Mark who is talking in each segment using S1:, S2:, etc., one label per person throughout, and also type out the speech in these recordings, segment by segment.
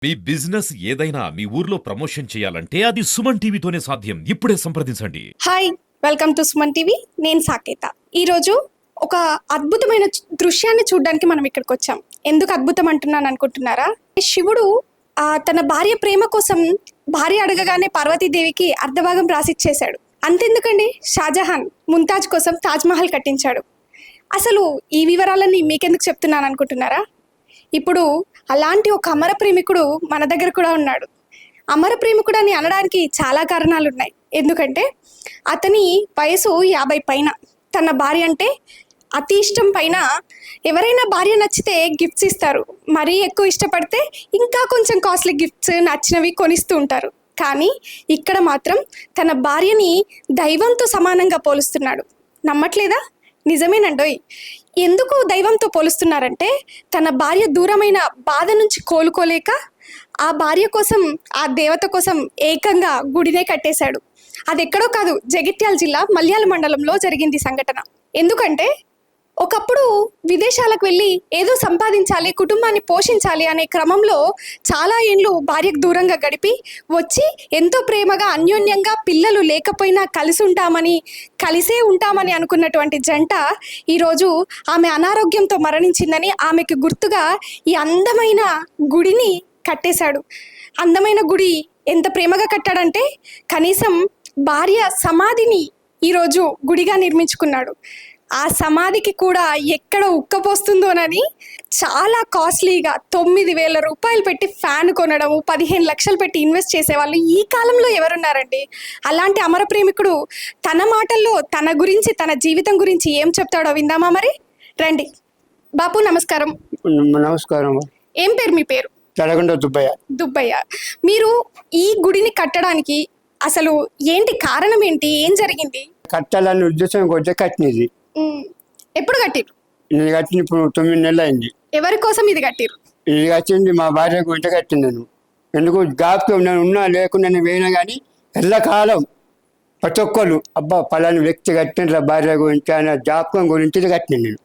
S1: మీ business ఏదైనా మీ ఊర్లో promotion చేయాలంటే అది సుమన్ టీవీతోనే సాధ్యం. ఇప్పుడే సంప్రదించండి.
S2: Hi, welcome to Suman TV. నేను సాకేత. ఈరోజు ఒక అద్భుతమైన దృశ్యాన్ని చూడడానికి మనం ఇక్కడికి వచ్చాం. ఎందుకు అద్భుతం అంటున్నాను అనుకుంటున్నారా? శివుడు తన భార్య ప్రేమ కోసం భార్య అడగగానే పార్వతీదేవికి అర్ధభాగం రాసిచ్చేశాడు. అంతెందుకండి, షాజహాన్ ముంతాజ్ కోసం తాజ్మహల్ కట్టించాడు. అసలు ఈ వివరాలన్నీ మీకెందుకు చెప్తున్నాను అనుకుంటున్నారా? ఇప్పుడు అలాంటి ఒక అమర ప్రేమికుడు మన దగ్గర కూడా ఉన్నాడు. అమర ప్రేమికుడు అని అనడానికి చాలా కారణాలు ఉన్నాయి. ఎందుకంటే అతని వయసు 50 పైన, తన భార్య అంటే అతి ఇష్టం పైన. ఎవరైనా భార్య నచ్చితే గిఫ్ట్స్ ఇస్తారు, మరీ ఎక్కువ ఇష్టపడితే ఇంకా కొంచెం కాస్ట్లీ గిఫ్ట్స్ నచ్చినవి కొనిస్తూ ఉంటారు. కానీ ఇక్కడ మాత్రం తన భార్యని దైవంతో సమానంగా పోలుస్తున్నాడు. నమ్మట్లేదా? నిజమేనండోయ్. ఎందుకు దైవంతో పోలుస్తున్నారంటే తన భార్య దూరమైన బాధ నుంచి కోలుకోలేక ఆ భార్య కోసం, ఆ దేవత కోసం ఏకంగా గుడినే కట్టేశాడు. అది ఎక్కడో కాదు, జగిత్యాల జిల్లా మల్యాల మండలంలో జరిగింది సంఘటన. ఎందుకంటే ఒకప్పుడు విదేశాలకు వెళ్ళి ఏదో సంపాదించాలి, కుటుంబాన్ని పోషించాలి అనే క్రమంలో చాలా ఏళ్ళు భార్యకు దూరంగా గడిపి వచ్చి ఎంతో ప్రేమగా అన్యోన్యంగా పిల్లలు లేకపోయినా కలిసే ఉంటామని అనుకున్నటువంటి జంట ఈరోజు ఆమె అనారోగ్యంతో మరణించిందని ఆమెకు గుర్తుగా ఈ అందమైన గుడిని కట్టేశాడు. అందమైన గుడి ఎంత ప్రేమగా కట్టాడంటే కనీసం భార్య సమాధిని ఈరోజు గుడిగా నిర్మించుకున్నాడు. ఆ సమాధికి కూడా ఎక్కడ ఉక్కపోస్తుందోనని చాలా కాస్ట్లీగా 9,000 రూపాయలు పెట్టి ఫ్యాన్ కొనడము, 15 లక్షలు పెట్టి ఇన్వెస్ట్ చేసేవాళ్ళు ఈ కాలంలో ఎవరున్నారండి? అలాంటి అమర ప్రేమికుడు తన మాటల్లో తన గురించి, తన జీవితం గురించి ఏం చెప్తాడో విందామా మరి? రండి. బాపు నమస్కారం.
S3: నమస్కారం.
S2: ఏం పేరు మీ పేరు?
S3: తడగొండ దుబ్బయ్య.
S2: దుబ్బయ్య. మీరు ఈ గుడిని కట్టడానికి అసలు ఏంటి కారణం ఏంటి? ఏం జరిగింది?
S3: కట్టాలని ఉద్దేశం కొంచెం కట్టినది.
S2: ఎప్పుడు కట్టిరు?
S3: నేను కట్టిన ఇప్పుడు 9 నెలలు అయింది.
S2: ఎవరి కోసం ఇది కట్టిరు?
S3: ఇది కట్టింది మా భార్య గురించి కట్టింది. నేను ఎందుకు జ్ఞాపకం, నేను ఉన్నా లేకుండా నేను పోయినా కానీ ఎల్లకాలం ప్రతి ఒక్కరు అబ్బా పలాని వ్యక్తి కట్టిన భార్య గురించి అనే జ్ఞాపకం గురించి కట్టినాను నేను.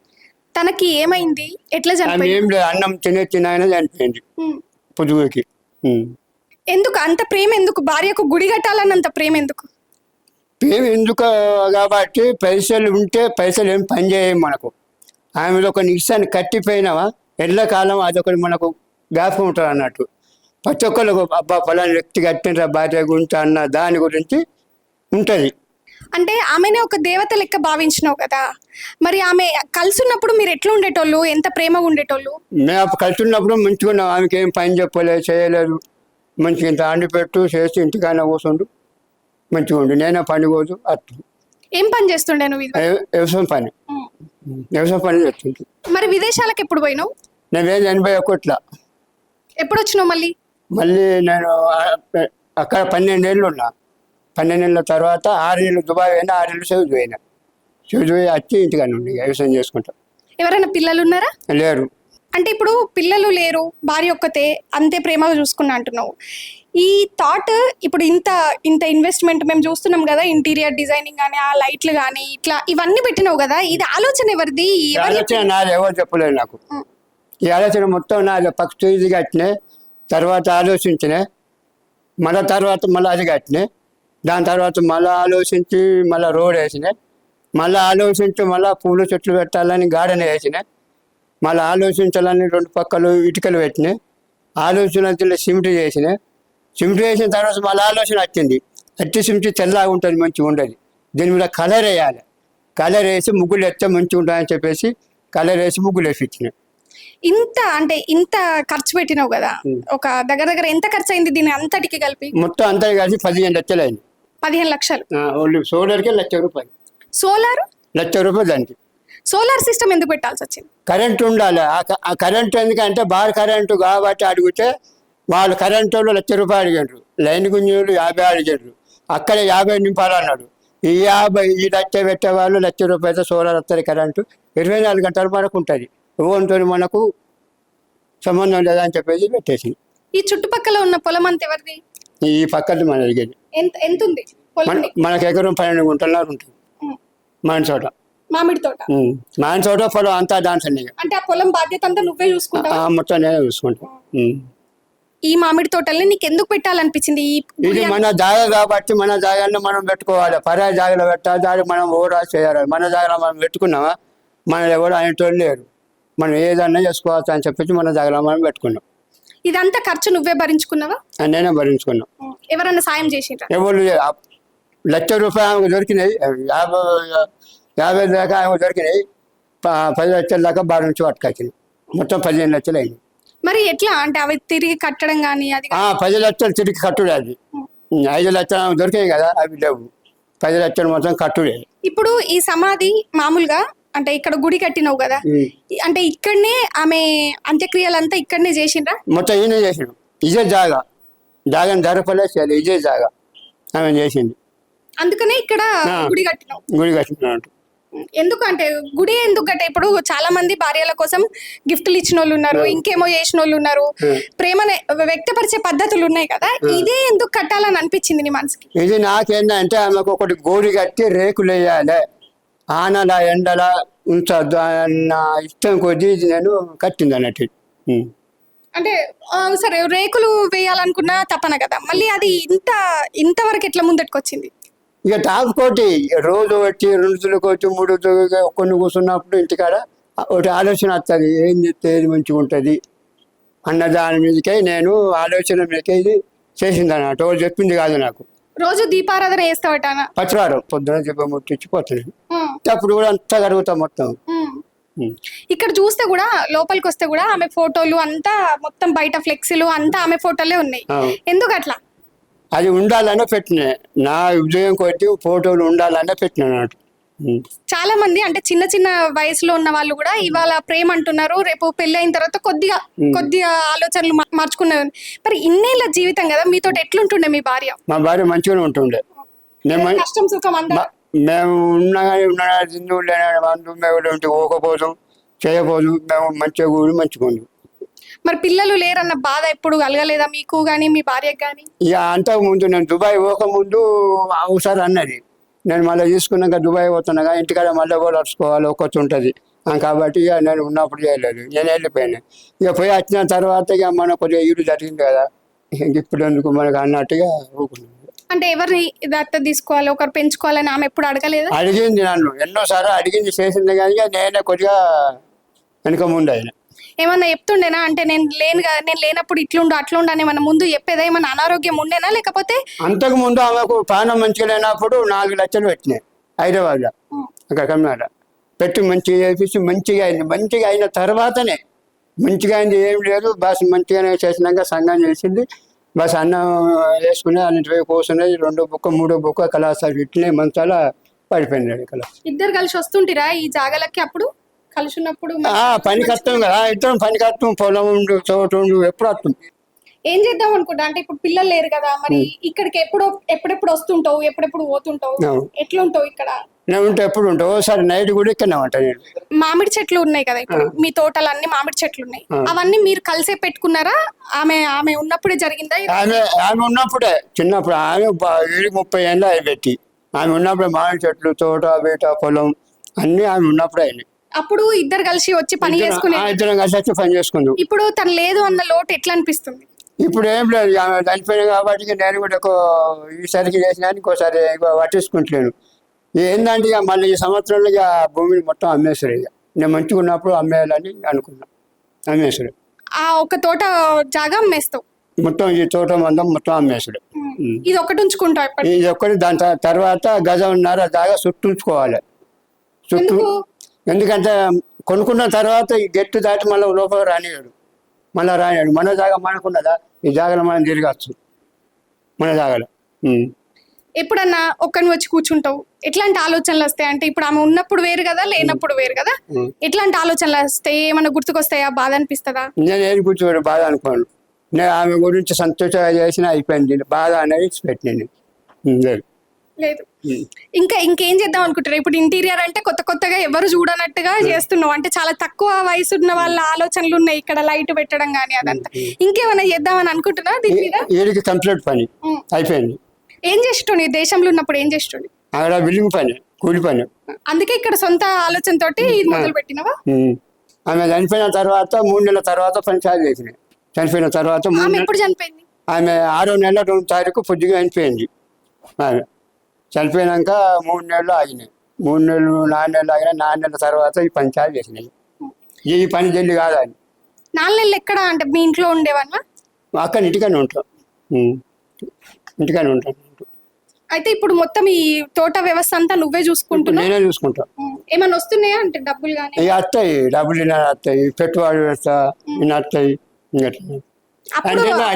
S2: తనకి ఏమైంది? ఎట్లా చనిపోయింది?
S3: ఏం లేదు, అన్నం తినైనా చనిపోయింది పొద్దుగురికి.
S2: ఎందుకు అంత ప్రేమ? ఎందుకు భార్యకు గుడి కట్టాలన్నంత ప్రేమ ఎందుకు?
S3: ప్రేమ ఎందుకు కాబట్టి పైసలు ఉంటే పైసలు ఏం పని చేయము మనకు. ఆమెలో ఒక నిమిషాన్ని కట్టిపోయినావా ఎల్లకాలం అదొకటి మనకు జ్ఞాపకం ఉంటుంది అన్నట్టు. ప్రతి ఒక్కరు అబ్బా పలాని వ్యక్తి కట్టిన భార్య గురించి అన్న దాని గురించి ఉంటుంది.
S2: అంటే ఆమెనే ఒక దేవత లెక్క భావించినావు కదా, మరి ఆమె కలిసి ఉన్నప్పుడు మీరు ఎట్లా ఉండేటోళ్ళు? ఎంత ప్రేమగా ఉండేటోళ్ళు?
S3: మేము కలిసి ఉన్నప్పుడు మంచిగా ఉన్నాం. ఆమెకి ఏం పని చెప్పలేదు, చేయలేదు. మంచిగా ఇంత అండి పెట్టు చేసి ఇంటికైనా కూర్చుండు, మంచిగా ఉండు. నేనే పని పోదు అట్టు.
S2: ఏం పని చేస్తుండే నువ్వు?
S3: వ్యవసాయం పని చేస్తుంది.
S2: మరి విదేశాలకు ఎప్పుడు పోయినావు?
S3: నేను 81.
S2: ఎప్పుడు వచ్చినావు మళ్ళీ?
S3: నేను అక్కడ 12 ఏళ్ళు ఉన్నా. 12 ఏళ్ళ తర్వాత 6 ఏళ్ళు దుబాయ్ పోయినా, 6 ఏళ్ళు సౌదీ పోయినా. సౌదీ పోయి వచ్చి ఇంటికానే ఉండి వ్యవసాయం చేసుకుంటా.
S2: ఎవరైనా పిల్లలు ఉన్నారా?
S3: లేరు.
S2: అంటే ఇప్పుడు పిల్లలు లేరు, భార్య ఒక్కతే, అంతే ప్రేమగా చూసుకున్నా అంటున్నావు. ఈ థాట్ ఇప్పుడు ఇంత ఇన్వెస్ట్మెంట్ మేము చూస్తున్నాం కదా, ఇంటీరియర్ డిజైనింగ్ కానీ, ఆ లైట్లు కానీ, ఇట్లా ఇవన్నీ పెట్టినావు కదా, ఇది ఆలోచన ఎవరిది?
S3: ఆలోచన నాది, ఎవరు చెప్పలేదు నాకు. ఈ ఆలోచన మొత్తం నాది. ఫస్ట్ ఇది కట్టినే, తర్వాత ఆలోచించినే, మళ్ళీ తర్వాత మళ్ళీ అది కట్టినే, దాని తర్వాత మళ్ళీ ఆలోచించి మళ్ళీ రోడ్ వేసినాయి, మళ్ళీ ఆలోచించి మళ్ళీ పూల చెట్లు పెట్టాలని గార్డెన్ వేసినాయి, మళ్ళీ ఆలోచించాలని 2 పక్కలు ఇటుకలు పెట్టినాయి, ఆలోచన సిమెంట్ చేసినాయి. సిమెంట్ వేసిన తర్వాత మళ్ళీ ఆలోచన వచ్చింది, అట్టి సిమెంట్ తెల్లగా ఉంటుంది, మంచిగా ఉండదు, దీని మీద కలర్ వేయాలి, కలర్ వేసి ముగ్గులు వేస్తే మంచిగా ఉంటుందని చెప్పేసి కలర్ వేసి ముగ్గులు వేసి ఇచ్చినాయి.
S2: ఇంత ఖర్చు పెట్టినావు కదా, ఒక దగ్గర ఎంత ఖర్చు అయింది దీని అంతటికి కలిపి?
S3: మొత్తం అంతా కలిసి 15 లక్షలు అయింది.
S2: 15 లక్షలు?
S3: సోలార్కే 1,00,000 రూపాయలు.
S2: సోలార్
S3: 1,00,000 రూపాయలు దానికి.
S2: సోలార్ సిస్టమ్ ఎందుకు పెట్టాల్సి వచ్చింది?
S3: కరెంట్ ఉండాలి. ఆ కరెంట్ ఎందుకంటే బార్ కరెంటు కాబట్టి అడిగితే వాళ్ళు కరెంట్ వాళ్ళు 1,00,000 రూపాయలు అడిగారు, లైన్ గుంజీలు 50 అడిగారు, అక్కడ 50 నింపాలన్నాడు. ఈ 1,00,000 పెట్టే వాళ్ళు 1,00,000 రూపాయలతో సోలార్ వస్తుంది. కరెంటు 24 గంటల వరకు ఉంటుంది, ఓన్తో మనకు సంబంధం లేదని చెప్పేసి పెట్టేసి.
S2: ఈ చుట్టుపక్కల ఉన్న పొలం అంతా ఎవరిది?
S3: ఈ పక్కన మన అడిగేది.
S2: ఎంత ఉంది?
S3: మనకు ఎకరం 12 గుంటలన్నర ఉంటుంది మన చోట.
S2: మామిడి తోట.
S3: మామిడి తోట పొలం అంతా డాన్స్ అన్ని.
S2: అంటే ఆ పొలం బాధ్యత అంతా నువ్వే చూసుకుంటావా?
S3: మొత్తం నేనే చూసుకుంటా.
S2: ఈ మామిడి తోటల్ని నీకు ఎందుకు పెట్టాలనిపించింది ఈ
S3: ఇది మన జాగ కాబట్టి మన జాగాన్ని మనం పెట్టుకోవాలి. పరాయి జాగలో పెట్టాలి, దానికి మనం ఓరా చేయాలి. మన జాగలో మనం పెట్టుకున్నామా, మనం ఎవరు అనేటోళ్ళు లేరు. మనం ఏదన్నా చేసుకోవచ్చు అని చెప్పేసి మన జాగలో మనం పెట్టుకున్నాం.
S2: ఇదంతా ఖర్చు నువ్వే భరించుకున్నావా?
S3: నేనే భరించుకున్నాం.
S2: ఎవరన్నా సాయం చేసిండ్రా?
S3: ఎవరు ₹1,00,000 ఆమెకు దొరికినాయి, 50 దాకా ఆమెకు దొరికినాయి. 10 లక్షల దాకా బాగా నుంచి పట్టుకొచ్చినాయి. మొత్తం 15 లక్షలు అయింది.
S2: మరి ఎట్లా అంటే అవి తిరిగి కట్టడం కానీ అది
S3: 10 లక్షలు తిరిగి కట్టుడే. అది 5 లక్షలు ఆమెకు దొరికాయి కదా, అవి లేవు. 10 లక్షలు మొత్తం కట్టుడే.
S2: ఇప్పుడు ఈ సమాధి మామూలుగా అంటే ఇక్కడ గుడి కట్టినావు కదా, అంటే ఇక్కడనే ఆమె అంత్యక్రియలంతా ఇక్కడనే చేసిండ్రా?
S3: మొత్తం ఈయన చేసిండు. ఇదే జాగాని ధరపలే చేయాలి, ఇదే జాగా ఆమె చేసింది.
S2: అందుకనే ఇక్కడ గుడి కట్టినావు.
S3: గుడి కట్టినట్టు.
S2: ఎందుకు అంటే గుడి ఎందుకు కట్టే? ఇప్పుడు చాలా మంది భార్యల కోసం గిఫ్ట్లు ఇచ్చిన వాళ్ళు ఉన్నారు, ఇంకేమో చేసిన వాళ్ళు ఉన్నారు, ప్రేమని వ్యక్తపరిచే పద్ధతులు ఉన్నాయి కదా, ఇదే ఎందుకు కట్టాలని అనిపించింది నీ మనసుకి?
S3: ఇది నాకేంటంటే ఆమెకు ఒకటి గోడి కట్టి రేకులు వేయాలి, ఆనల ఎండల ఉంచద్దు అన్న ఇష్టం కొద్దీ ఇది నేను కట్టింది అన్నట్టు.
S2: అంటే సరే రేకులు వేయాలనుకున్నా తప్పన కదా, మళ్ళీ అది ఇంతవరకు ఎట్లా ముందటికి వచ్చింది?
S3: ఇక తాపుకోటి రోజు వచ్చి 2 రోజులకు వచ్చి 3 రోజులు కొన్ని కూర్చున్నప్పుడు ఇంటికాడ ఒకటి ఆలోచన వస్తుంది, ఏం చెప్తే ఏది మంచిగా ఉంటుంది అన్న దాని మీదకే నేను ఆలోచన మీదకే ఇది చేసింది అన్నట్టు. ఎవరు చెప్పింది కాదు నాకు.
S2: రోజు దీపారాధన చేస్తావటానా?
S3: పచ్చివారం పొద్దున చెప్ప ముట్టించిపోతున్నాను. అప్పుడు కూడా అంతా కరుగుతాం మొత్తం.
S2: ఇక్కడ చూస్తే కూడా లోపలికి వస్తే కూడా ఆమె ఫోటోలు అంతా మొత్తం బయట ఫ్లెక్సీలు అంతా ఆమె ఫోటోలే ఉన్నాయి. ఎందుకు అట్లా?
S3: అది ఉండాలనే పెట్టినా, నా ఉద్యోగం కొట్టి ఫోటోలు ఉండాలనే పెట్టినా అన్నట్టు.
S2: చాలా మంది అంటే చిన్న చిన్న వయసులో ఉన్న వాళ్ళు కూడా ఇవాళ ప్రేమ అంటున్నారు, రేపు పెళ్లి అయిన తర్వాత కొద్దిగా ఆలోచనలు మార్చుకున్నారు. మరి ఇన్నేళ్ళ జీవితం కదా, మీతో ఎట్లుంటుండే మీ భార్య?
S3: మా భార్య మంచిగానే ఉంటుండే.
S2: కష్టం సుఖం అంతా
S3: మేము ఉన్నా హిందువులు లేని బంధువు ఉంటే పోకపోదు చేయబోదు, మేము మంచిగా కూడి మంచిగా ఉండు.
S2: మరి పిల్లలు లేరన్న బాధ ఎప్పుడు కలగలేదా మీకు కానీ మీ భార్యకు కానీ?
S3: ఇక అంతకు ముందు నేను దుబాయ్ పోకముందు ఒకసారి అన్నది, నేను మళ్ళీ తీసుకున్నాక దుబాయ్ పోతున్నాగా ఇంటికాడ మళ్ళీ కూడా నడుచుకోవాలి ఒకటి ఉంటుంది కాబట్టి ఇక నేను ఉన్నప్పుడు చేయలేదు, నేను వెళ్ళిపోయాను. ఇక పోయి వచ్చిన తర్వాత ఇక మన కొద్దిగా ఇల్లు జరిగింది కదా, ఇప్పుడు ఎందుకు మనకు అన్నట్టుగా ఊరుకున్నాను.
S2: అంటే ఎవరిని దత్త తీసుకోవాలి, ఒకరు పెంచుకోవాలని ఆమె ఎప్పుడు అడగలేదు?
S3: అడిగింది, నన్ను ఎన్నోసార్లు అడిగింది, చేసింది, కానీ నేనే కొద్దిగా వెనుక ముందు అయినా.
S2: ఏమన్నా చెప్తుండేనా అంటే నేను లేనప్పుడు ఇట్లుండు అట్లుండు అని ఏమన్నా ముందు చెప్పేదా? ఏమన్నా అనారోగ్యం ఉండేనా లేకపోతే?
S3: అంతకు ముందు ఆమెకు ప్రాణం మంచిగా లేనప్పుడు 4 లక్షలు పెట్టినాయి హైదరాబాద్లో, అక్కడ కర్ణాటక పెట్టి మంచిగా చేపించి మంచిగా అయింది. మంచిగా అయిన తర్వాతనే మంచిగా అయింది, ఏం లేదు బస్ మంచిగానే చేసినాక సంఘం చేసింది. బస్ అన్నం వేసుకుని అన్నింటి కూర్చున్నాయి, 2 బుక్క 3 బుక్క కళాశాల ఇట్లనే మంచాల పడిపోయినాడు.
S2: ఇద్దరు కలిసి వస్తుంటిరా ఈ జాగలకి? అప్పుడు కలిసి ఉన్నప్పుడు
S3: పని కష్టం కదా, ఇద్దరం పని కష్టం, పొలం ఉండు చోటు ఉండు, ఎప్పుడు వస్తుంది.
S2: ఏం చేద్దాం అనుకుంటా అంటే ఇప్పుడు పిల్లలు లేరు కదా, మరి ఇక్కడికి ఎప్పుడెప్పుడు వస్తుంటావు, ఎప్పుడెప్పుడు పోతుంటావు, ఎట్లుంటావు ఇక్కడ?
S3: నేను ఉంటే ఎప్పుడు ఉంటావు, ఒకసారి నైట్ కూడా ఇక్కడనే ఉంటా నేను.
S2: మామిడి చెట్లు ఉన్నాయి కదా ఇప్పుడు మీ తోటలు అన్ని మామిడి చెట్లు ఉన్నాయి, అవన్నీ మీరు కలిసే పెట్టుకున్నారా? ఆమె ఉన్నప్పుడే జరిగిందా?
S3: ఆమె ఉన్నప్పుడే, చిన్నప్పుడు ఆమె 30 ఏళ్ళు అవి పెట్టి ఆమె ఉన్నప్పుడే మామిడి చెట్లు తోట బీట పొలం అన్ని ఆమె ఉన్నప్పుడే అయినాయి.
S2: అప్పుడు ఇద్దరు కలిసి వచ్చి పని చేసుకునే?
S3: ఇద్దరం కలిసి వచ్చి పని చేసుకుందాం.
S2: ఇప్పుడు తను లేదు అన్న లోటు ఎట్లా అనిపిస్తుంది?
S3: ఇప్పుడు ఏం లేదు, ఆమె చనిపోయింది కాబట్టి నేను కూడా ఈసారికి చేసినా ఇంకోసారి పట్టించుకుంటలేను. ఏంటంటే ఇక మళ్ళీ ఈ సంవత్సరంలో ఇక భూమిని మొత్తం అమ్మేసారు. ఇక నేను మంచిగా ఉన్నప్పుడు అమ్మేయాలని అనుకున్నా, అమ్మేసాడు.
S2: ఆ ఒక తోట జాగా అమ్మేస్తావు? మొత్తం
S3: ఈ తోట మందం మొత్తం అమ్మేసాడు.
S2: ఇది ఒకటి ఉంచుకుంటావు?
S3: ఇది ఒక్కటి. దాని తర్వాత 1.5 గజం జాగా చుట్టూ ఉంచుకోవాలి. చుట్టూ ఎందుకంటే కొనుక్కున్న తర్వాత ఈ గెట్టు దాటి మళ్ళీ లోపల రానియాడు, మన జాగా మనకున్నదా, ఈ జాగాలో మనం తిరగచ్చు మన జాగాలో.
S2: ఎప్పుడన్నా ఒక్కని వచ్చి కూర్చుంటావు, ఎట్లాంటి ఆలోచనలు వస్తాయి అంటే ఇప్పుడు ఆమె ఉన్నప్పుడు వేరు కదా, లేనప్పుడు వేరు కదా, ఎట్లాంటి ఆలోచనలు వస్తాయి? ఏమన్నా గుర్తుకొస్తాయా? బాధ అనిపిస్తుందా?
S3: నేను ఏది కూర్చోడు, బాధ అనుకోను. నేను ఆమె గురించి సంతోషంగా చేసినా అయిపోయింది, బాధ అనేది పెట్టినాను
S2: లేదు. ఇంకేం చేద్దాం అనుకుంటారు? ఇప్పుడు ఇంటీరియర్ అంటే కొత్తగా ఎవరు చూడనట్టుగా చేస్తున్నావు, అంటే చాలా తక్కువ వయసు ఉన్న వాళ్ళ ఆలోచనలు ఉన్నాయి ఇక్కడ, లైట్ పెట్టడం కానీ అదంతా. ఇంకేమైనా చేద్దామని అనుకుంటున్నా దీని మీద?
S3: కంప్లీట్ పని అయిపోయింది.
S2: ఏం చేస్తుండే దేశంలో ఉన్నప్పుడు? ఏం చేస్తుండే?
S3: అక్కడ బిల్డింగ్ పని, కూలి పని.
S2: అందుకే ఇక్కడ సొంత ఆలోచనతోటి ఇది మొదలు పెట్టినవా?
S3: ఆమె చనిపోయిన తర్వాత 3 నెలల తర్వాత పని చాలు చేసినాయి. చనిపోయిన తర్వాత
S2: ఆమె ఎప్పుడు చనిపోయింది?
S3: ఆమె 6వ నెల 2వ తారీఖు పొద్దుగా చనిపోయింది. ఆమె చనిపోయినాక 3 నెలలు ఆగినాయి. 3 నెలలు 4 నెలలు ఆగినాయి. 4 నెలల తర్వాత ఈ పంచాయతీ చేసినాయి. ఈ పని జల్లి కాదు అని
S2: 4 నెలలు ఎక్కడ అంటే మీ ఇంట్లో ఉండేవన్నా?
S3: అక్కడ ఇంటికానే ఉంటాం. ఇంటికానే ఉంటాను.
S2: అయితే ఇప్పుడు మొత్తం ఈ తోట వ్యవస్థ అంతా నువ్వే చూసుకుంటున్నావు?
S3: నేనే చూసుకుంటా.
S2: ఏమన్నా వస్తున్నాయా అంటే డబ్బులు కానీ?
S3: ఇక వస్తాయి, డబ్బులు ఇలా వస్తాయి, పెట్టుబడి పెడతా ఇన్ని వస్తాయి.
S2: అప్పుడు
S3: అంటే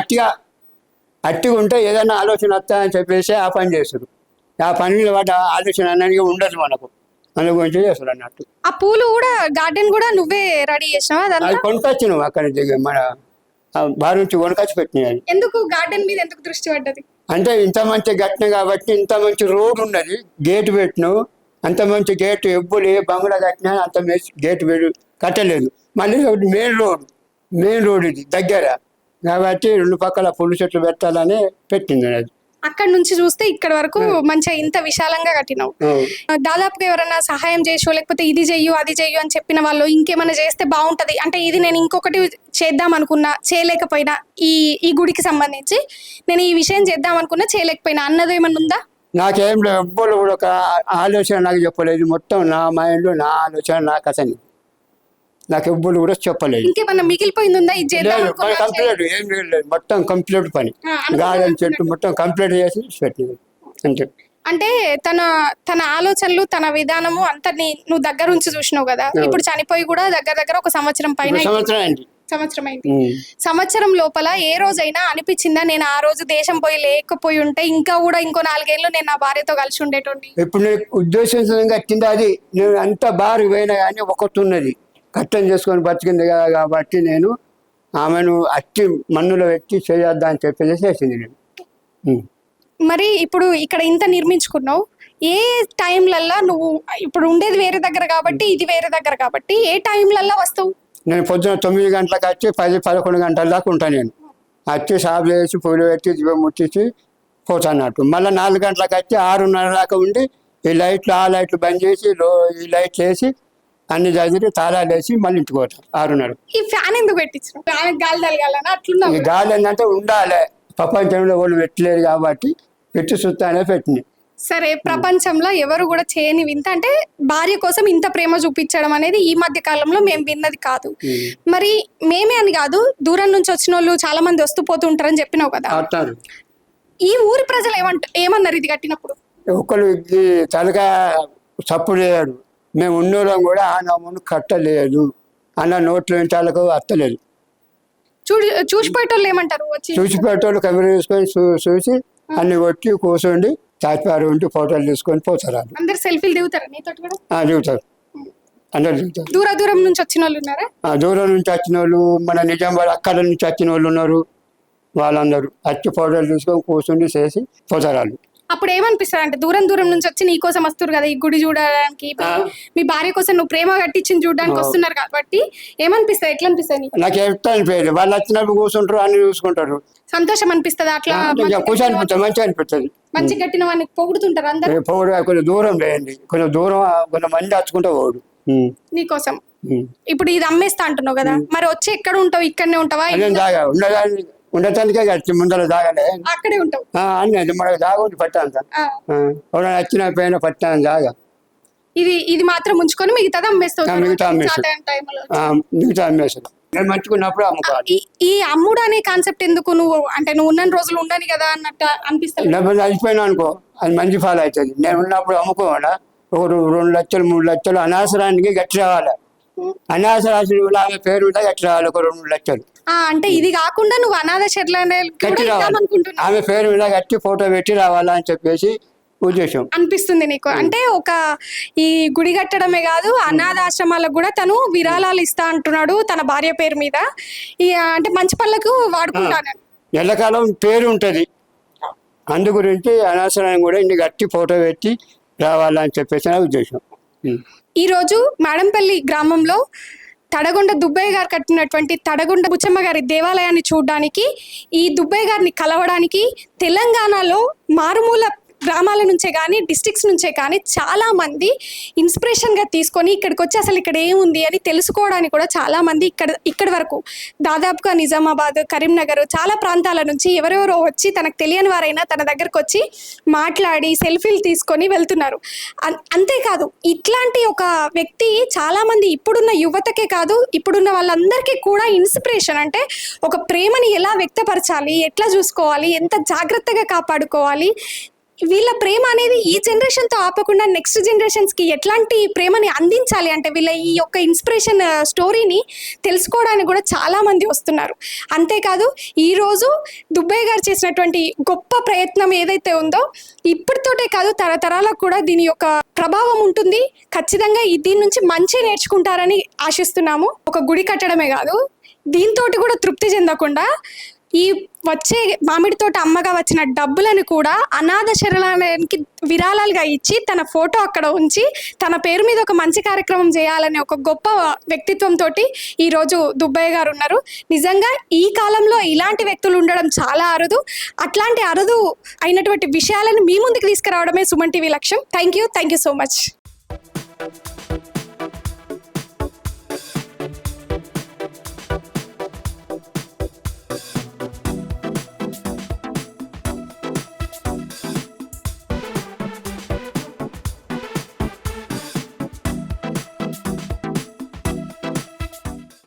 S3: అట్టిగా ఉంటే ఏదైనా ఆలోచన వస్తాయని చెప్పేసి ఆ పని చేస్తారు. ఆ పని వాటి ఆలోచన అనేది ఉండదు మనకు, మన గురించి చేస్తారు అన్నట్టు.
S2: ఆ పూలు కూడా గార్డెన్ కూడా నువ్వే రెడీ చేసినావా?
S3: అది కొనుకొచ్చినావు అక్కడి మన బారి నుంచి కొనుకొచ్చి పెట్టినాయి.
S2: ఎందుకు గార్డెన్ మీద ఎందుకు దృష్టి పడ్డది
S3: అంటే ఇంత మంచి కట్టిన కాబట్టి, ఇంత మంచి రోడ్ ఉన్నది, గేటు పెట్టినావు. అంత మంచి గేటు ఎవ్వరు ఏ బంగ్లా కట్టినా అంత మంచి గేటు కట్టలేదు. మళ్ళీ మెయిన్ రోడ్ ఇది దగ్గర కాబట్టి 2 పక్కల పుల్లు చెట్లు పెట్టాలని పెట్టింది. అది
S2: అక్కడ నుంచి చూస్తే ఇక్కడ వరకు మంచిగా ఇంత విశాలంగా కట్టినావు. దాదాపుగా ఎవరైనా సహాయం చేసో లేకపోతే ఇది చెయ్యు అది చెయ్యు అని చెప్పిన వాళ్ళు ఇంకేమైనా చేస్తే బాగుంటది అంటే ఇది నేను ఇంకొకటి చేద్దాం అనుకున్నా చేయలేకపోయినా, ఈ గుడికి సంబంధించి నేను ఈ విషయం చేద్దాం అనుకున్నా చేయలేకపోయినా అన్నది ఏమన్నా ఉందా?
S3: నాకేం ఎవ్వరు కూడా ఒక ఆలోచన నాకు చెప్పలేదు. మొత్తం నా మైండ్లో నా ఆలోచన నాకు అసలు నాకు ఎవ్వరు కూడా చెప్పలేదు.
S2: ఇంకేమన్నా మిగిలిపోయింది ఉందా? ఇది చేద్దాం అనుకున్నా
S3: కంప్లీట్ ఏం లేదు, మొత్తం కంప్లీట్ పని గార్డెన్ చెట్టు మొత్తం కంప్లీట్ చేసి పెట్టింది అంతే.
S2: అంటే తన ఆలోచనలు తన విధానము అంతా నువ్వు దగ్గర నుంచి చూసినావు కదా. ఇప్పుడు చనిపోయి కూడా దగ్గర ఒక సంవత్సరం పైన సంవత్సరం అయింది. సంవత్సరం లోపల ఏ రోజైనా అనిపించిందా నేను ఆ రోజు దేశం పోయి లేకపోయి ఉంటే ఇంకా కూడా ఇంకో 4 ఏళ్ళు నేను నా భార్యతో కలిసి ఉండేటోండి?
S3: ఇప్పుడు నేను ఉద్దేశించడం కట్టింది అది. నేను అంత బారు పోయినా కానీ ఒకటి ఉన్నది, కట్టం చేసుకొని బతికింది కదా కాబట్టి నేను ఆమెను అట్టి మన్నులో పెట్టి చేయొద్దా అని చెప్పేసి చేసింది నేను.
S2: మరి ఇప్పుడు ఇక్కడ ఇంత నిర్మించుకున్నావు, ఏ టైంలల్లా నువ్వు ఇప్పుడు ఉండేది వేరే దగ్గర కాబట్టి ఇది వేరే దగ్గర కాబట్టి ఏ టైంలల్లా వస్తావు? నేను
S3: పొద్దున 9 గంటలకు వచ్చి 10-11 గంటల దాకా ఉంటాను. నేను వచ్చి సాపు చేసి పూలు పెట్టి దీపం ముట్టించి పోతాన్నట్టు. మళ్ళీ 4 గంటలకు వచ్చి 6:30 దాకా ఉండి ఈ లైట్లు ఆ లైట్లు బంద్ చేసి ఈ లైట్లు వేసి అన్ని చదివి తాళాలు వేసి మళ్ళీ ఇంటికి పోతాం 6:30.
S2: ఈ ఫ్యాన్ ఎందుకు పెట్టించు? గాలి తగలాలని అట్లున్నా?
S3: ఈ గాలి ఏంటంటే ఉండాలి, ప్రపంచంలో వాళ్ళు పెట్టలేరు కాబట్టి పెట్టి సుత్తానే పెట్టినాయి.
S2: సరే, ప్రపంచంలో ఎవరు కూడా చేయని వింత అంటే భార్య కోసం ఇంత ప్రేమ చూపించడం అనేది ఈ మధ్య కాలంలో మేము విన్నది కాదు. మరి మేమే అని కాదు, దూరం నుంచి వచ్చిన వాళ్ళు చాలా మంది వస్తూ పోతూ ఉంటారని చెప్పినావు కదా. ఈ ఊరి ప్రజలు ఏమన్నారు ఇది కట్టినప్పుడు?
S3: ఒకరు తలగా చప్పుడు చేయడు, మేము ఉన్నోళ్ళం కూడా ఆ నమ్మును కట్టలేదు అన్న నోట్లో ఇంటాలకు అత్తలేదు.
S2: చూసిపోయేటోళ్ళు ఏమంటారు? వచ్చి
S3: చూసిపోయేటోళ్ళు కెమెరా తీసుకొని చూసి అన్ని కొట్టి కూర్చోండి చాచిపారు ఉండి ఫోటోలు తీసుకొని పోతారు.
S2: అందరు సెల్ఫీలు దిగుతారు నీతో కూడా?
S3: దిగుతారు, అందరు దిగుతారు.
S2: దూరం నుంచి వచ్చిన వాళ్ళు ఉన్నారా?
S3: దూరం నుంచి వచ్చిన వాళ్ళు, మన నిజామాబాద్ అక్కడ నుంచి వచ్చిన వాళ్ళు ఉన్నారు. వాళ్ళందరూ వచ్చి ఫోటోలు తీసుకొని కూర్చుండి చేసి పోతారు వాళ్ళు.
S2: అప్పుడు ఏమనిపిస్తుంది అంటే దూరం నుంచి వచ్చి నీ కోసం వస్తారు కదా ఈ గుడి చూడడానికి, మీ భార్య కోసం నువ్వు ప్రేమ కట్టించింది చూడడానికి వస్తున్నారు కాబట్టి ఏమనిపిస్తుంది? ఎట్లా అనిపిస్తుంది?
S3: నాకు ఎట్లా అనిపించదు, వాళ్ళు వచ్చినప్పుడు కూర్చుంటారు అన్ని చూసుకుంటారు,
S2: సంతోషం అనిపిస్తుంది. అట్లా
S3: ఖుషి అనిపిస్తుంది, మంచిగా అనిపిస్తుంది.
S2: మంచి కట్టిన వాడిని పొగుడుతుంటారు అందరూ.
S3: పొగుడు కొంచెం దూరం లేండి, కొంచెం దూరం కొంతమంది వచ్చుకుంటా పోడు
S2: నీకోసం. ఇప్పుడు ఇది అమ్మేస్తా అంటున్నావు కదా, మరి వచ్చి ఎక్కడ ఉంటావు? ఇక్కడనే ఉంటావా?
S3: ఉండటానికే కట్టి ముందర జాగాలే
S2: అక్కడే ఉంటావు
S3: అన్నీ మనకు జాగా ఉంది పట్టాను ఎవరైనా వచ్చిన పైన పట్టాను జాగా.
S2: ఇది మాత్రం ఉంచుకొని మిగతాది అమ్మేస్తావు?
S3: మిగతా అమ్మేస్తాను నేను మంచుకున్నప్పుడు అమ్ముకోవాలి.
S2: ఈ అమ్ముడు అనే కాన్సెప్ట్ ఎందుకు? నువ్వు ఉన్న రోజులు ఉండని కదా అన్నట్టు అనిపిస్తుంది.
S3: అయిపోయినా అనుకో అది మంచి ఫాలో అవుతుంది. నేను ఉన్నప్పుడు అమ్ముకోవాలా, ఒక 2 లక్షలు 3 లక్షలు అనవసరానికి గట్టి రావాలి. అనవసరాలు ఆమె పేరు ఉంటే గట్టి రావాలి ఒక 2 లక్షలు.
S2: అంటే ఇది కాకుండా నువ్వు అనాథ
S3: గట్టి రావాలి, ఆమె పేరు మీద గట్టి ఫోటో పెట్టి రావాలా అని చెప్పేసి ఉద్దేశం
S2: అనిపిస్తుంది నీకు. అంటే ఒక ఈ గుడి కట్టడమే కాదు, అనాథాశ్రమాలకు కూడా తను విరాళాలు ఇస్తా అంటున్నాడు తన భార్య పేరు మీద. అంటే మంచి పనులకు వాడుకుంటాను.
S3: ఎల్లకాలం పేరు ఉంటది, అందు గురించి అనవసరం కూడా ఇన్ని గట్టి ఫోటో పెట్టి రావాలని చెప్పేసి నా ఉద్దేశం.
S2: ఈరోజు మేడంపల్లి గ్రామంలో తడగొండ దుబ్బయ్య గారు కట్టినటువంటి తడగొండ బుచ్చమ్మ గారి దేవాలయాన్ని చూడడానికి, ఈ దుబ్బయ్య గారిని కలవడానికి తెలంగాణలో మారుమూల గ్రామాల నుంచే కానీ డిస్ట్రిక్ట్స్ నుంచే కానీ చాలామంది ఇన్స్పిరేషన్గా తీసుకొని ఇక్కడికి వచ్చి అసలు ఇక్కడ ఏముంది అని తెలుసుకోవడానికి కూడా చాలామంది ఇక్కడి వరకు దాదాపుగా నిజామాబాద్, కరీంనగర్ చాలా ప్రాంతాల నుంచి ఎవరెవరో వచ్చి తనకు తెలియని వారైనా తన దగ్గరకు వచ్చి మాట్లాడి సెల్ఫీలు తీసుకొని వెళ్తున్నారు. అంతేకాదు ఇట్లాంటి ఒక వ్యక్తి చాలామంది ఇప్పుడున్న యువతకే కాదు ఇప్పుడున్న వాళ్ళందరికీ కూడా ఇన్స్పిరేషన్. అంటే ఒక ప్రేమని ఎలా వ్యక్తపరచాలి, ఎట్లా చూసుకోవాలి, ఎంత జాగ్రత్తగా కాపాడుకోవాలి, వీళ్ళ ప్రేమ అనేది ఈ జనరేషన్తో ఆపకుండా నెక్స్ట్ జనరేషన్స్కి ఎట్లాంటి ప్రేమని అందించాలి అంటే వీళ్ళ ఈ యొక్క ఇన్స్పిరేషన్ స్టోరీని తెలుసుకోవడానికి కూడా చాలామంది వస్తున్నారు. అంతేకాదు ఈరోజు దుబ్బయ్య గారు చేసినటువంటి గొప్ప ప్రయత్నం ఏదైతే ఉందో ఇప్పటితోటే కాదు తరతరాలకు కూడా దీని యొక్క ప్రభావం ఉంటుంది. ఖచ్చితంగా దీని నుంచి మంచి నేర్చుకుంటారని ఆశిస్తున్నాము. ఒక గుడి కట్టడమే కాదు దీంతో కూడా తృప్తి చెందకుండా ఈ వచ్చే మామిడి తోట అమ్మగా వచ్చిన డబ్బులను కూడా అనాథ శరణాలయానికి విరాళాలుగా ఇచ్చి తన ఫోటో అక్కడ ఉంచి తన పేరు మీద ఒక మంచి కార్యక్రమం చేయాలనే ఒక గొప్ప వ్యక్తిత్వంతో ఈరోజు దుబ్బయ్య గారు ఉన్నారు. నిజంగా ఈ కాలంలో ఇలాంటి వ్యక్తులు ఉండడం చాలా అరుదు. అట్లాంటి అరుదు అయినటువంటి విషయాలను మీ ముందుకు తీసుకురావడమే సుమన్ టీవీ లక్ష్యం. Thank you so much.